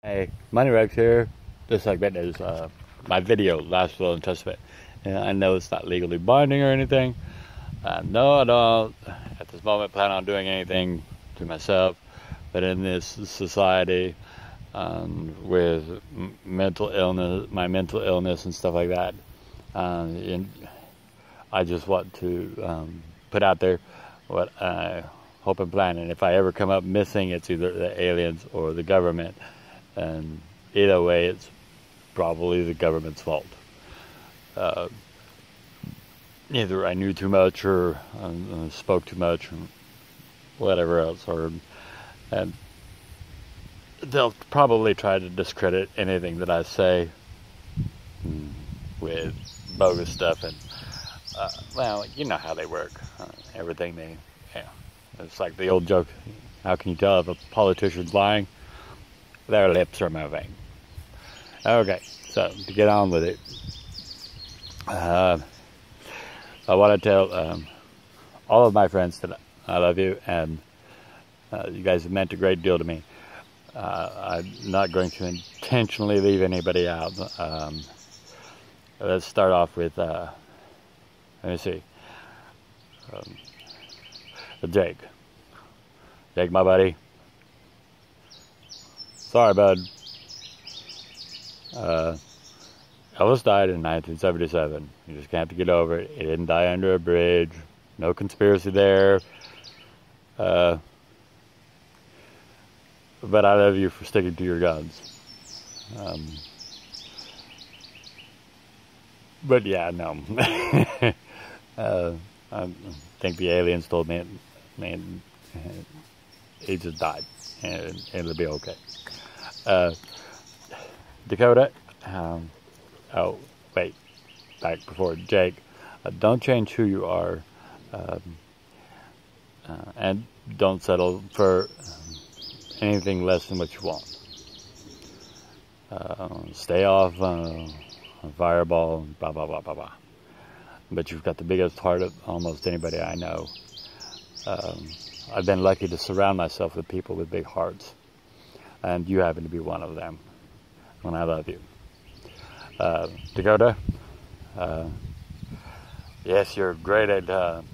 Hey, Money Rex here. This segment is my video, Last Will and Testament. And I know it's not legally binding or anything. No, I don't at this moment plan on doing anything to myself. But in this society, with mental illness, my mental illness and stuff like that, I just want to put out there what I hope and plan. And if I ever come up missing, it's either the aliens or the government. And either way, it's probably the government's fault. Either I knew too much or spoke too much or whatever else. And they'll probably try to discredit anything that I say with bogus stuff. And, well, you know how they work. Everything it's like the old joke, how can you tell if a politician's lying? Their lips are moving. Okay, so to get on with it, I want to tell all of my friends that I love you, and you guys have meant a great deal to me. I'm not going to intentionally leave anybody out. Let's start off with, let me see, Jake. Jake, my buddy. Sorry, bud. Elvis died in 1977. You just have to get over it. He didn't die under a bridge. No conspiracy there. But I love you for sticking to your guns. But yeah, no. I think the aliens told me, man, he just died, and it'll be okay. Dakota, oh, wait, back before Jake, don't change who you are, and don't settle for anything less than what you want. Stay off Fireball, blah, blah, blah, blah, blah. But you've got the biggest heart of almost anybody I know. I've been lucky to surround myself with people with big hearts. And you happen to be one of them. And I love you. Dakota, yes, you're great at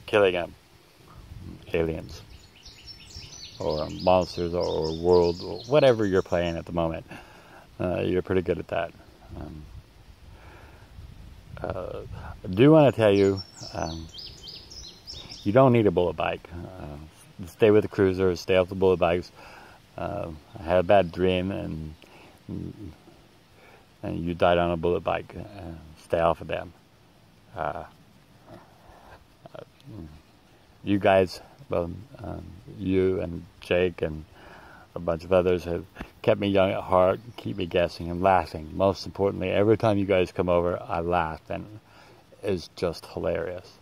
killing aliens or monsters or worlds or whatever you're playing at the moment. You're pretty good at that. I do want to tell you, you don't need a bullet bike. Stay with the cruisers, stay off the bullet bikes. I had a bad dream, and you died on a bullet bike. Stay off of them. You guys, well, you and Jake and a bunch of others have kept me young at heart, keep me guessing and laughing. Most importantly, every time you guys come over, I laugh, and it's just hilarious.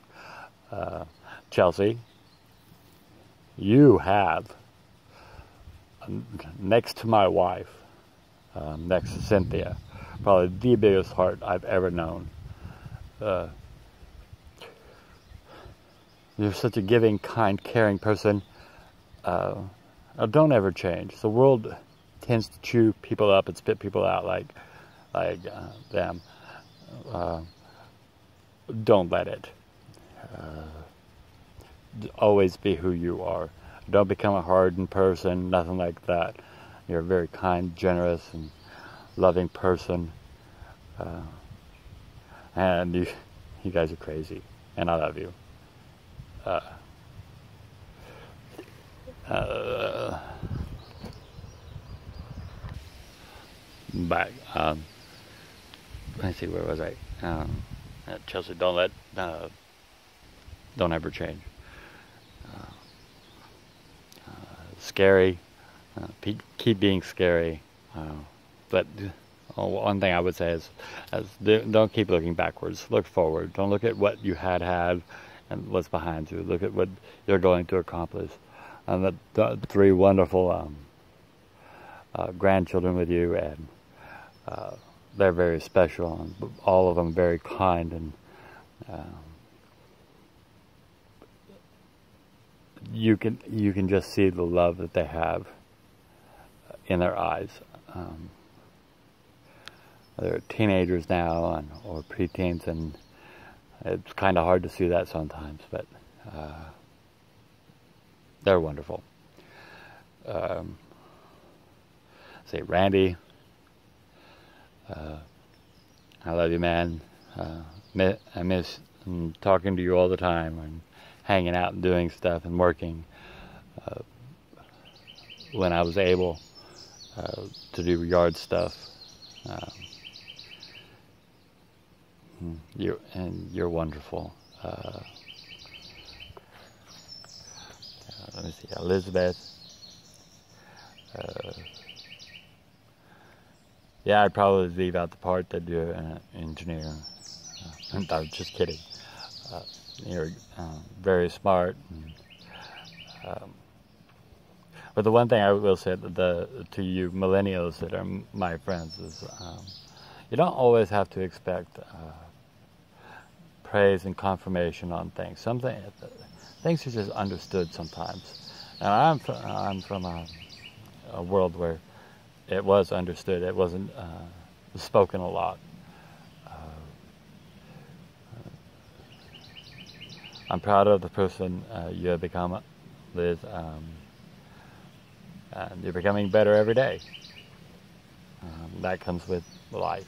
Chelsea, you have, next to my wife, next to Cynthia, probably the biggest heart I've ever known. You're such a giving, kind, caring person. Don't ever change. The world tends to chew people up and spit people out like them. Don't let it. Always be who you are. Don't become a hardened person, nothing like that. You're a very kind, generous, and loving person. And you guys are crazy, and I love you. Back. Let's see, where was I? Chelsea, don't ever change. Scary. Keep being scary. But one thing I would say is don't keep looking backwards. Look forward. Don't look at what you had and what's behind you. Look at what you're going to accomplish. And the three wonderful grandchildren with you, and they're very special, and all of them very kind, and you can just see the love that they have in their eyes. They're teenagers now or preteens, and it's kind of hard to see that sometimes, but they're wonderful. Say, Randy, I love you, man. I miss talking to you all the time and hanging out and doing stuff and working when I was able to do yard stuff. You're wonderful. Let me see, Elizabeth. Yeah, I'd probably leave out the part that you're an engineer. I'm just kidding. You're very smart. But the one thing I will say to you millennials that are my friends is you don't always have to expect praise and confirmation on things. Things are just understood sometimes. And I'm from a world where it was understood. It wasn't spoken a lot. I'm proud of the person you have become, Liz. And you're becoming better every day. That comes with life.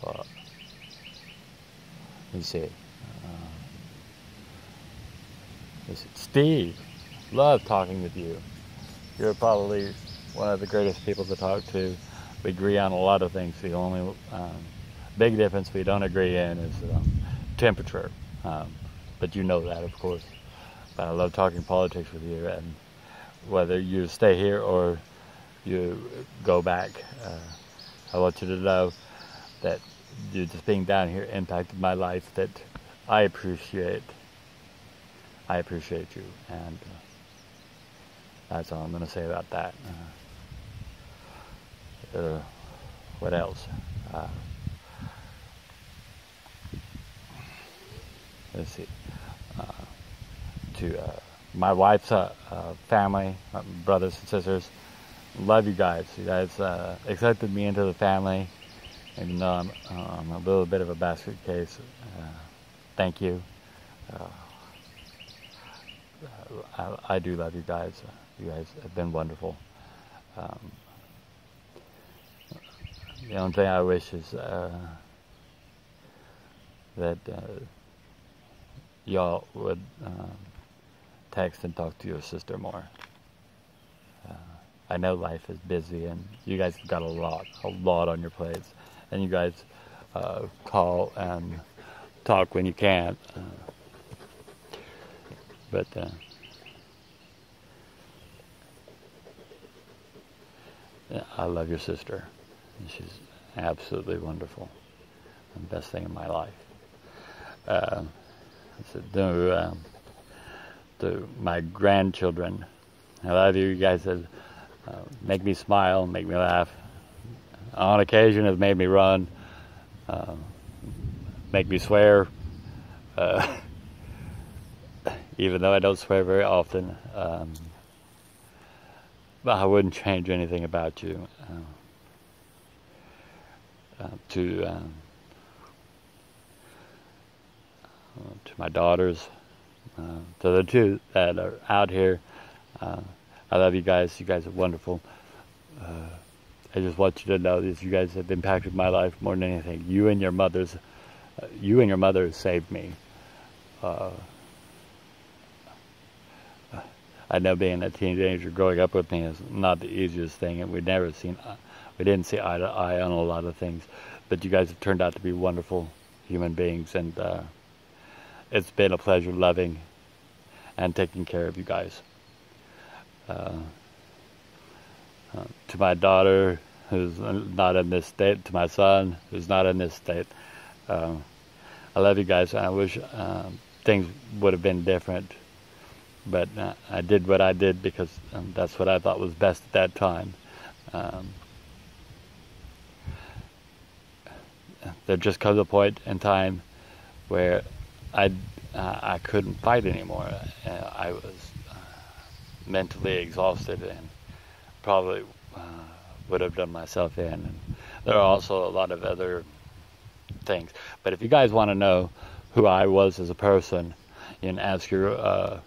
Let me see. Steve, love talking with you. You're probably one of the greatest people to talk to. We agree on a lot of things. The only big difference we don't agree in is temperature. But you know that, of course. But I love talking politics with you, and whether you stay here or you go back, I want you to know that you just being down here impacted my life, that I appreciate you, and that's all I'm going to say about that. What else? Let's see. To my wife's family, my brothers and sisters, love you guys. You guys accepted me into the family, even though I'm a little bit of a basket case. Thank you. I do love you guys. You guys have been wonderful. The only thing I wish is that y'all would text and talk to your sister more. I know life is busy, and you guys have got a lot on your plates, and you guys call and talk when you can. But I love your sister. She's absolutely wonderful. The best thing in my life. To my grandchildren, I love you. You guys have make me smile, make me laugh. On occasion, have made me run, make me swear. Even though I don't swear very often, but I wouldn't change anything about you. To my daughters, to the two that are out here, I love you guys. You guys are wonderful. I just want you to know that you guys have impacted my life more than anything. You and your mother saved me. I know being a teenager growing up with me is not the easiest thing, and we didn't see eye to eye on a lot of things, but you guys have turned out to be wonderful human beings, and it's been a pleasure loving and taking care of you guys. To my daughter, who's not in this state, to my son, who's not in this state, I love you guys, and I wish things would have been different. But I did what I did because that's what I thought was best at that time. There just comes a point in time where I couldn't fight anymore. I was mentally exhausted and probably would have done myself in. And there are also a lot of other things. But if you guys want to know who I was as a person, you can ask your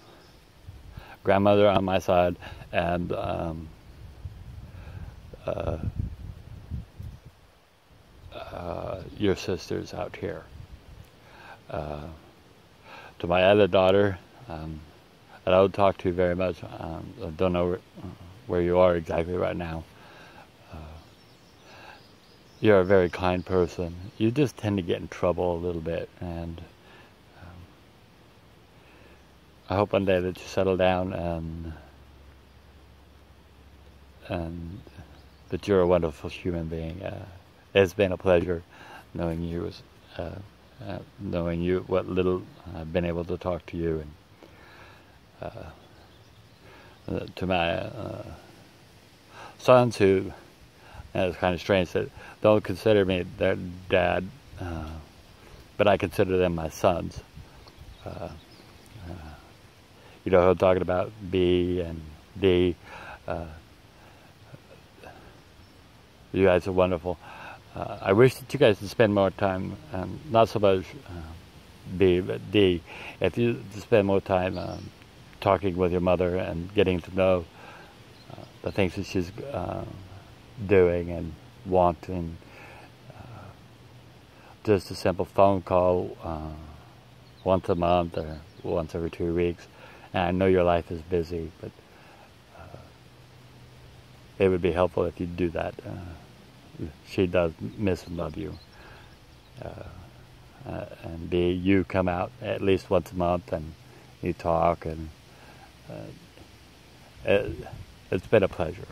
grandmother on my side and your sisters out here. To my other daughter, that I don't talk to very much, I don't know where you are exactly right now. You're a very kind person. You just tend to get in trouble a little bit, and I hope one day that you settle down and that you're a wonderful human being. It's been a pleasure knowing you, knowing you, what little I've been able to talk to you, and to my sons who, and it's kind of strange that don't consider me their dad, but I consider them my sons. You know who I'm talking about, B and D. You guys are wonderful. I wish that you guys would spend more time, not so much B, but D. If you spend more time talking with your mother and getting to know the things that she's doing and wanting, just a simple phone call once a month or once every 2 weeks. And I know your life is busy, but it would be helpful if you do that. She does miss and love you. And B, you come out at least once a month and you talk, and it's been a pleasure.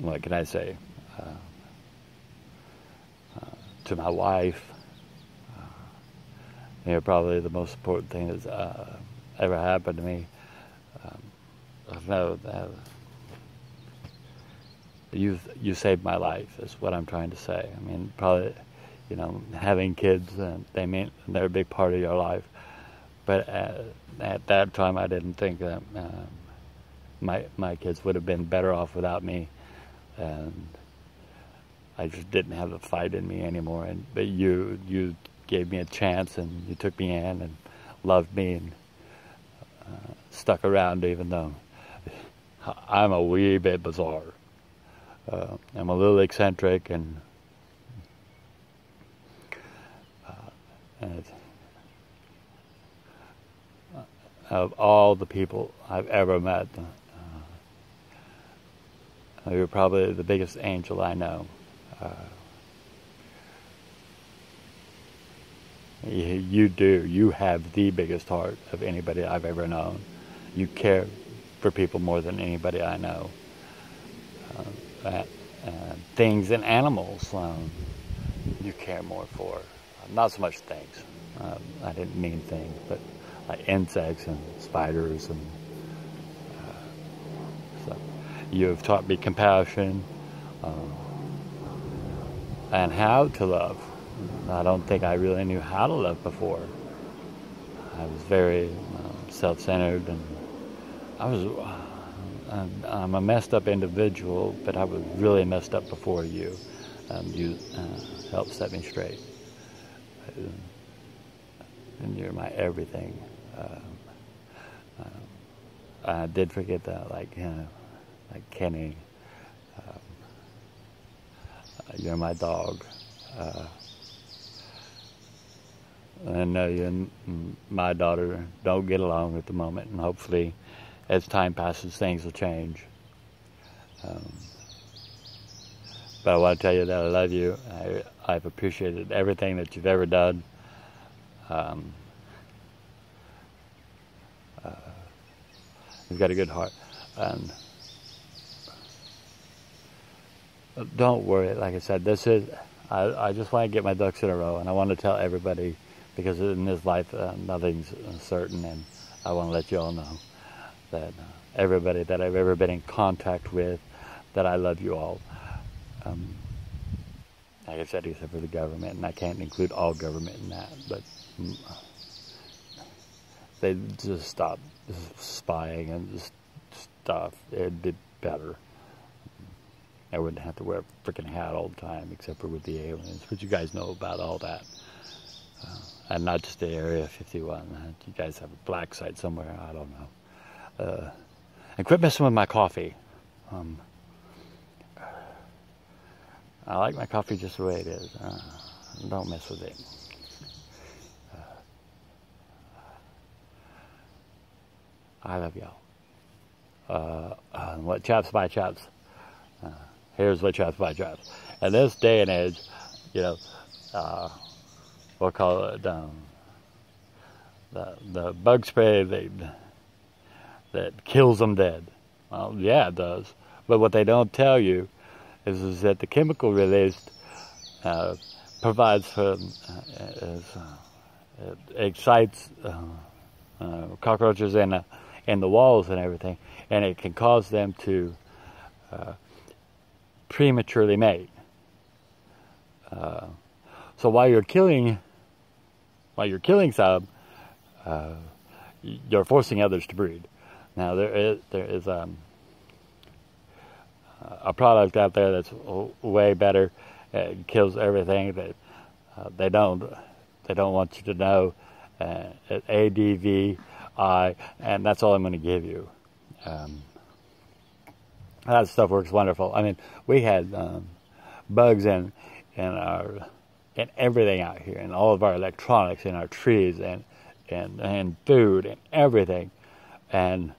What can I say? To my wife, you're probably the most important thing that's ever happened to me. I know that you saved my life, is what I'm trying to say. I mean, probably, you know, having kids, they're a big part of your life. But at that time, I didn't think that my kids would have been better off without me, and I just didn't have the fight in me anymore. But you gave me a chance, and you took me in and loved me and stuck around, even though I'm a wee bit bizarre. I'm a little eccentric, and of all the people I've ever met, you're probably the biggest angel I know. You have the biggest heart of anybody I've ever known. You care for people more than anybody I know. Things and animals, you care more for. Not so much things. I didn't mean things, but like insects and spiders and stuff. You have taught me compassion and how to love. I don't think I really knew how to love before. I was very self-centered, and I'm a messed up individual, but I was really messed up before you. You helped set me straight. And you're my everything. I did forget that, like Kenny. You're my dog. I know you and my daughter don't get along at the moment, and hopefully as time passes things will change. But I want to tell you that I love you. I've appreciated everything that you've ever done. You've got a good heart. And don't worry, like I said, I just want to get my ducks in a row, and I want to tell everybody, because in this life nothing's certain, and I want to let you all know that everybody that I've ever been in contact with, that I love you all. like I said, except for the government, and I can't include all government in that, but they just stop spying and just stuff. It'd be better. I wouldn't have to wear a freaking hat all the time, except for with the aliens, but you guys know about all that. And not just the Area 51. You guys have a black site somewhere, I don't know. And quit messing with my coffee. I like my coffee just the way it is. Don't mess with it. I love y'all. What chaps buy chaps. Here's what chaps buy chaps. In this day and age, you know, we'll call it the bug spray that kills them dead. Well, yeah, it does. But what they don't tell you is that the chemical released provides for, it excites cockroaches in the walls and everything, and it can cause them to prematurely mate. So while you're killing some, you're forcing others to breed. Now there is a product out there that's way better. It kills everything that they don't want you to know. ADVI, and that's all I'm going to give you. That stuff works wonderful. I mean, we had bugs in everything out here, in all of our electronics, in our trees, and food and everything. And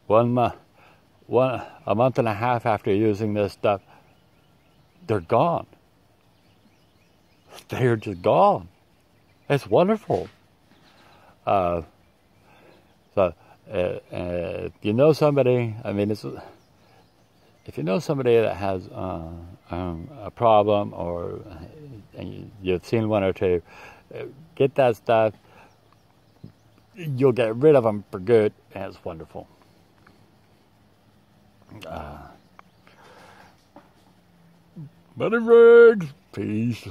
a month and a half after using this stuff, they're gone. They're just gone. It's wonderful. So if you know somebody, I mean, if you know somebody that has a problem, or and you've seen one or two, get that stuff. You'll get rid of them for good, and it's wonderful. Money rigs, peace.